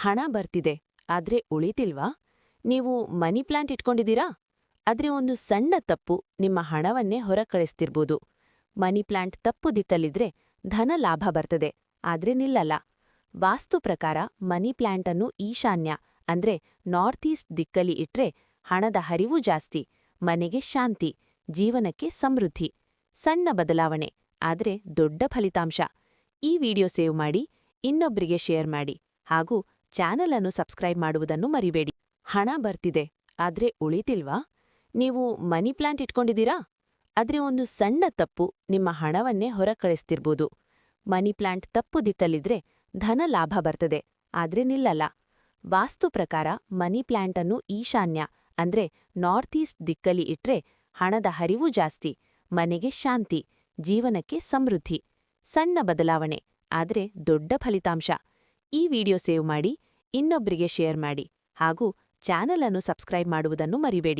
ಹಣ ಬರ್ತಿದೆ, ಆದ್ರೆ ಉಳಿತಿಲ್ವಾ? ನೀವು ಮನಿ ಪ್ಲಾಂಟ್ ಇಟ್ಕೊಂಡಿದ್ದೀರಾ? ಆದ್ರೆ ಒಂದು ಸಣ್ಣ ತಪ್ಪು ನಿಮ್ಮ ಹಣವನ್ನೇ ಹೊರಕಳಿಸ್ತಿರ್ಬೋದು. ಮನಿ ಪ್ಲಾಂಟ್ ತಪ್ಪು ದಿಕ್ಕಲ್ಲಿದ್ರೆ ಧನ ಲಾಭ ಬರ್ತದೆ, ಆದ್ರೆ ನಿಲ್ಲಲ್ಲ. ವಾಸ್ತು ಪ್ರಕಾರ ಮನಿ ಪ್ಲಾಂಟನ್ನು ಈಶಾನ್ಯ ಅಂದ್ರೆ ನಾರ್ತ್ ಈಸ್ಟ್ ದಿಕ್ಕಲ್ಲಿ ಇಟ್ರೆ ಹಣದ ಹರಿವು ಜಾಸ್ತಿ, ಮನೆಗೆ ಶಾಂತಿ, ಜೀವನಕ್ಕೆ ಸಮೃದ್ಧಿ. ಸಣ್ಣ ಬದಲಾವಣೆ, ಆದ್ರೆ ದೊಡ್ಡ ಫಲಿತಾಂಶ. ಈ ವಿಡಿಯೋ ಸೇವ್ ಮಾಡಿ, ಇನ್ನೊಬ್ರಿಗೆ ಶೇರ್ ಮಾಡಿ, ಹಾಗೂ ಚಾನಲ್ ಅನ್ನು ಸಬ್ಸ್ಕ್ರೈಬ್ ಮಾಡುವುದನ್ನು ಮರಿಬೇಡಿ. ಹಣ ಬರ್ತಿದೆ, ಆದ್ರೆ ಉಳಿತಿಲ್ವಾ? ನೀವು ಮನಿ ಪ್ಲಾಂಟ್ ಇಟ್ಕೊಂಡಿದ್ದೀರಾ? ಆದ್ರೆ ಒಂದು ಸಣ್ಣ ತಪ್ಪು ನಿಮ್ಮ ಹಣವನ್ನೇ ಹೊರಕಳಿಸ್ತಿರ್ಬೋದು. ಮನಿ ಪ್ಲಾಂಟ್ ತಪ್ಪು ದಿಕ್ಕಲ್ಲಿದ್ರೆ ಧನ ಲಾಭ ಬರ್ತದೆ, ಆದ್ರೆ ನಿಲ್ಲಲ್ಲ. ವಾಸ್ತು ಪ್ರಕಾರ ಮನಿ ಪ್ಲಾಂಟನ್ನು ಈಶಾನ್ಯ ಅಂದ್ರೆ ನಾರ್ತ್ ಈಸ್ಟ್ ದಿಕ್ಕಲ್ಲಿ ಇಟ್ರೆ ಹಣದ ಹರಿವು ಜಾಸ್ತಿ, ಮನೆಗೆ ಶಾಂತಿ, ಜೀವನಕ್ಕೆ ಸಮೃದ್ಧಿ. ಸಣ್ಣ ಬದಲಾವಣೆ, ಆದ್ರೆ ದೊಡ್ಡ ಫಲಿತಾಂಶ. ಈ ವಿಡಿಯೋ ಸೇವ್ ಮಾಡಿ, ಇನ್ನೊಬ್ರಿಗೆ ಶೇರ್ ಮಾಡಿ, ಹಾಗೂ ಚಾನಲ್ ಅನ್ನು ಸಬ್ಸ್ಕ್ರೈಬ್ ಮಾಡುವುದನ್ನು ಮರಿಬೇಡಿ.